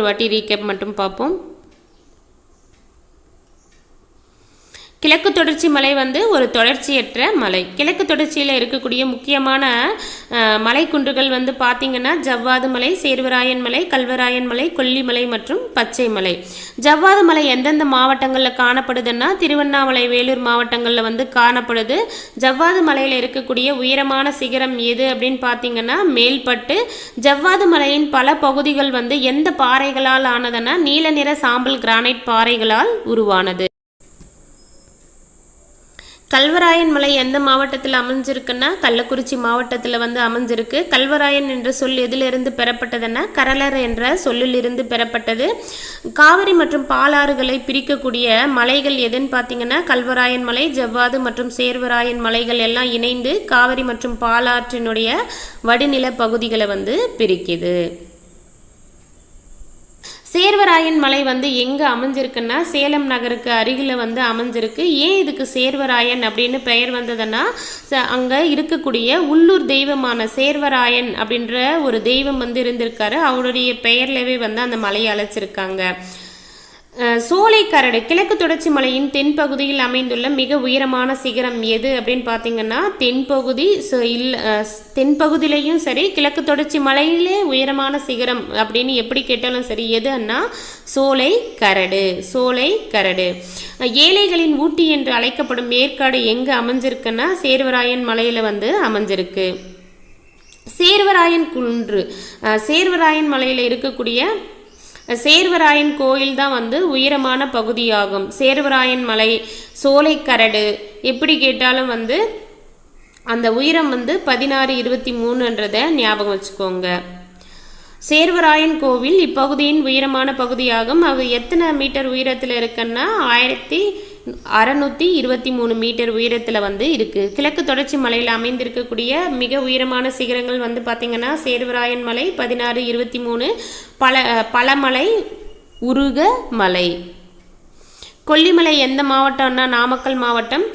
ஒரு வாட்டி ரீகேப் மட்டும் பார்ப்போம். கிழக்கு தொடர்ச்சி மலை வந்து ஒரு தொடர்ச்சியற்ற மலை. கிழக்கு தொடர்ச்சியில் இருக்கக்கூடிய முக்கியமான மலைக்குன்றுகள் வந்து பார்த்திங்கன்னா ஜவ்வாது மலை, சேர்வராயன் மலை, கல்வராயன் மலை, கொல்லிமலை மற்றும் பச்சை மலை. ஜவ்வாது மலை எந்தெந்த மாவட்டங்களில் காணப்படுதுன்னா திருவண்ணாமலை, வேலூர் மாவட்டங்களில் வந்து காணப்படுது. ஜவ்வாது மலையில் இருக்கக்கூடிய உயரமான சிகரம் எது அப்படின்னு பார்த்திங்கன்னா மேல்பட்டு. ஜவ்வாது மலையின் பல பகுதிகள் வந்து எந்த பாறைகளால் ஆனதுன்னா நீல நிற சாம்பல் கிரானைட் பாறைகளால் உருவானது. கல்வராயன் மலை எந்த மாவட்டத்தில் அமைஞ்சிருக்குன்னா கள்ளக்குறிச்சி மாவட்டத்தில் வந்து அமைஞ்சிருக்கு. கல்வராயன் என்ற சொல் எதிலிருந்து பெறப்பட்டதுன்னா கரலர் என்ற சொல்லிலிருந்து பெறப்பட்டது. காவிரி மற்றும் பாலாறுகளை பிரிக்கக்கூடிய மலைகள் எதுன்னு பார்த்தீங்கன்னா கல்வராயன் மலை, ஜவ்வாது மற்றும் சேர்வராயன் மலைகள் எல்லாம் இணைந்து காவிரி மற்றும் பாலாற்றினுடைய வடிநில பகுதிகளை வந்து பிரிக்குது. சேர்வராயன் மலை வந்து எங்கே அமைஞ்சிருக்குன்னா சேலம் நகருக்கு அருகில் வந்து அமைஞ்சிருக்கு. ஏன் இதுக்கு சேர்வராயன் அப்படின்னு பெயர் வந்ததுன்னா அங்கே இருக்கக்கூடிய உள்ளூர் தெய்வமான சேர்வராயன் அப்படின்ற ஒரு தெய்வம் வந்து இருந்திருக்காரு. அவருடைய பெயர்லவே வந்து அந்த மலையை அழைச்சிருக்காங்க. சோலைக்கரடு கிழக்கு தொடர்ச்சி மலையின் தென்பகுதியில் அமைந்துள்ள மிக உயரமான சிகரம் எது அப்படின்னு பார்த்தீங்கன்னா தென்பகுதியிலையும் சரி கிழக்கு தொடர்ச்சி மலையிலே உயரமான சிகரம் அப்படின்னு எப்படி கேட்டாலும் சரி எதுன்னா சோலைக்கரடு. சோலைக்கரடு ஏழைகளின் ஊட்டி என்று அழைக்கப்படும் ஏற்காடு எங்கே அமைஞ்சிருக்குன்னா சேர்வராயன் மலையில் வந்து அமைஞ்சிருக்கு. சேர்வராயன் குன்று சேர்வராயன் மலையில் இருக்கக்கூடிய சேர்வராயன் கோயில் தான் வந்து உயரமான பகுதியாகும். சேர்வராயன் மலை, சோலைக்கரடு எப்படி கேட்டாலும் வந்து அந்த உயரம் வந்து 1623 ஞாபகம் வச்சுக்கோங்க. சேர்வராயன் கோவில் இப்பகுதியின் உயரமான பகுதியாகும். அது எத்தனை மீட்டர் உயரத்தில் இருக்குன்னா 1623 மீட்டர் உயரத்தில் வந்து இருக்குது. கிழக்கு தொடர்ச்சி மலையில் அமைந்திருக்கக்கூடிய மிக உயரமான சிகரங்கள் வந்து பார்த்திங்கன்னா சேர்வராயன் மலை 1623, பழமலை, உருக மலை. கொல்லிமலை எந்த மாவட்டம்னா நாமக்கல் மாவட்டம்.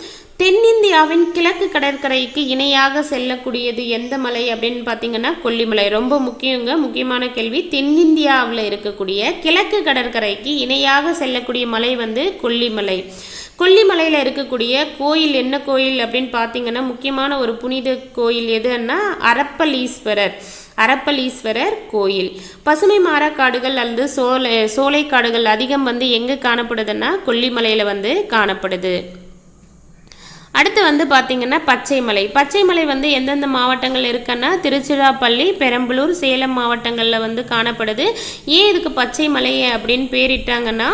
தென்னிந்தியாவின் கிழக்கு கடற்கரைக்கு இணையாக செல்லக்கூடியது எந்த மலை அப்படின்னு பார்த்தீங்கன்னா கொல்லிமலை. ரொம்ப முக்கியமான கேள்வி. தென்னிந்தியாவில் இருக்கக்கூடிய கிழக்கு கடற்கரைக்கு இணையாக செல்லக்கூடிய மலை வந்து கொல்லிமலை. கொல்லிமலையில் இருக்கக்கூடிய கோயில் என்ன கோயில் அப்படின்னு பார்த்தீங்கன்னா முக்கியமான ஒரு புனித கோயில் எதுன்னா அரப்பளீஸ்வரர் கோயில். பசுமை மாறக்காடுகள் அல்லது சோலை காடுகள் அதிகம் வந்து எங்கே காணப்படுதுன்னா கொல்லிமலையில் வந்து காணப்படுது. அடுத்து வந்து பார்த்திங்கன்னா பச்சை மலை வந்து எந்தெந்த மாவட்டங்கள் இருக்குன்னா திருச்சிராப்பள்ளி, பெரம்பலூர், சேலம் மாவட்டங்களில் வந்து காணப்படுது. ஏன் இதுக்கு பச்சை மலை அப்படின்னு பேரிட்டாங்கன்னா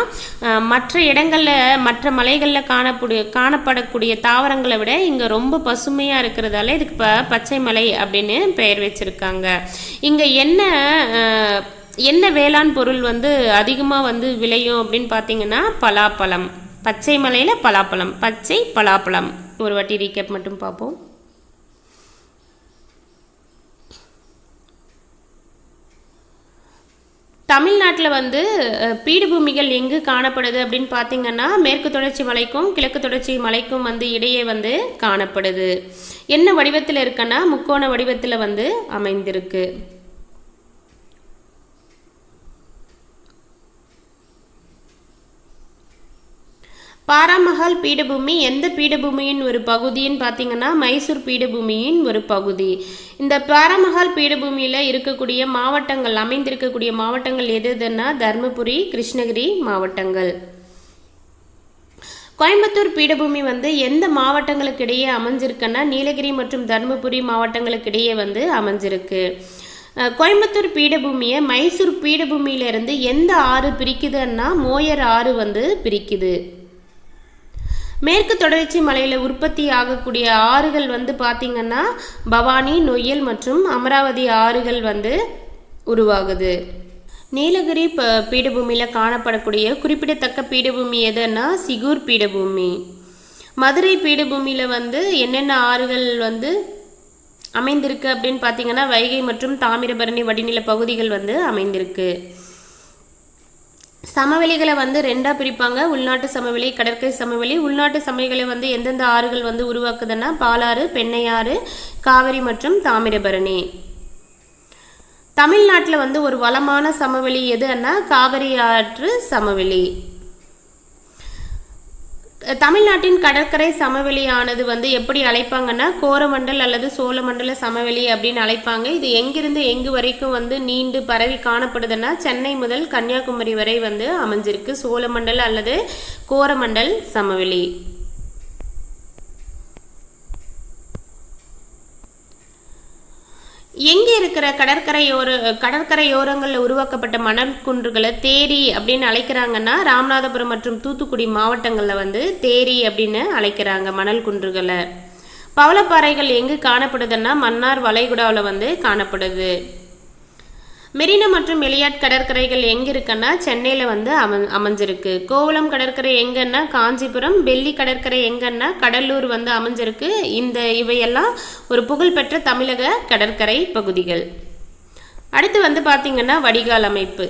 மற்ற இடங்களில் மற்ற மலைகளில் காணப்படக்கூடிய தாவரங்களை விட இங்கே ரொம்ப பசுமையாக இருக்கிறதால இதுக்கு பச்சை மலை அப்படின்னு பெயர் வச்சுருக்காங்க. இங்கே என்ன வேளாண் பொருள் வந்து அதிகமாக வந்து விளையும் அப்படின்னு பார்த்தீங்கன்னா பலாப்பழம். பச்சை மலையில் பலாப்பழம், பச்சை பலாப்பழம். ஒரு வாட்டி ரீகேப் மட்டும் பார்ப்போம். தமிழ்நாட்டில் வந்து பீடபூமிகள் எங்கு காணப்படுது அப்படின்னு பார்த்தீங்கன்னா மேற்கு தொடர்ச்சி மலைக்கும் கிழக்கு தொடர்ச்சி மலைக்கும் வந்து இடையே வந்து காணப்படுது. என்ன வடிவத்தில் இருக்குன்னா முக்கோண வடிவத்தில் வந்து அமைந்திருக்கு. பாராமஹால் பீடபூமி எந்த பீடபூமியின் ஒரு பகுதின்னு பார்த்தீங்கன்னா மைசூர் பீடபூமியின் ஒரு பகுதி. இந்த பாராமஹால் பீடபூமியில் இருக்கக்கூடிய மாவட்டங்கள் அமைந்திருக்கக்கூடிய மாவட்டங்கள் எதுன்னா தர்மபுரி, கிருஷ்ணகிரி மாவட்டங்கள். கோயம்புத்தூர் பீடபூமி வந்து எந்த மாவட்டங்களுக்கு இடையே அமைஞ்சிருக்குன்னா நீலகிரி மற்றும் தர்மபுரி மாவட்டங்களுக்கு இடையே வந்து அமைஞ்சிருக்கு. கோயம்புத்தூர் பீடபூமியை மைசூர் பீடபூமியிலிருந்து எந்த ஆறு பிரிக்குதுன்னா மோயர் ஆறு வந்து பிரிக்குது. மேற்கு தொடர்ச்சி மலையில் உற்பத்தி ஆகக்கூடிய ஆறுகள் வந்து பார்த்திங்கன்னா பவானி, நொய்யல் மற்றும் அமராவதி ஆறுகள் வந்து உருவாகுது. நீலகிரி பீடபூமியில் காணப்படக்கூடிய குறிப்பிடத்தக்க பீடபூமி எதுன்னா சிகூர் பீடபூமி. மதுரை பீடபூமியில் வந்து என்னென்ன ஆறுகள் வந்து அமைந்திருக்கு அப்படின்னு பார்த்தீங்கன்னா வைகை மற்றும் தாமிரபரணி வடிநில பகுதிகள் வந்து அமைந்திருக்கு. சமவெளிகளை வந்து ரெண்டாக பிரிப்பாங்க. உள்நாட்டு சமவெளி, கடற்கரை சமவெளி. உள்நாட்டு சமவெளிகளை வந்து எந்தெந்த ஆறுகள் வந்து உருவாக்குதுன்னா பாலாறு, பெண்ணையாறு, காவிரி மற்றும் தாமிரபரணி. தமிழ்நாட்டில் வந்து ஒரு வளமான சமவெளி எதுன்னா காவிரி ஆற்று சமவெளி. தமிழ்நாட்டின் கடற்கரை சமவெளியானது வந்து எப்படி அழைப்பாங்கன்னா கோரமண்டல் அல்லது சோழமண்டல சமவெளி அப்படின்னு அழைப்பாங்க. இது எங்கிருந்து எங்கு வரைக்கும் வந்து நீண்டு பரவி காணப்படுதுன்னா சென்னை முதல் கன்னியாகுமரி வரை வந்து அமைஞ்சிருக்கு சோழமண்டல் அல்லது கோரமண்டல் சமவெளி. எங்கே இருக்கிற கடற்கரையோரங்களில் உருவாக்கப்பட்ட மணல் குன்றுகளை தேரி அப்படின்னு அழைக்கிறாங்கன்னா ராமநாதபுரம் மற்றும் தூத்துக்குடி மாவட்டங்களில் வந்து தேரி அப்படின்னு அழைக்கிறாங்க மணல் குன்றுகளை. பவளப்பாறைகள் எங்கு காணப்படுதுன்னா மன்னார் வளைகுடாவில் வந்து காணப்படுது. மெரினா மற்றும் எலியாட் கடற்கரைகள் எங்கே இருக்குன்னா சென்னையில் வந்து அமைஞ்சிருக்கு. கோவளம் கடற்கரை எங்கன்னா காஞ்சிபுரம். பெல்லி கடற்கரை எங்கன்னா கடலூர் வந்து அமைஞ்சிருக்கு. இவையெல்லாம் ஒரு புகழ்பெற்ற தமிழக கடற்கரை பகுதிகள். அடுத்து வந்து பார்த்திங்கன்னா வடிகால் அமைப்பு.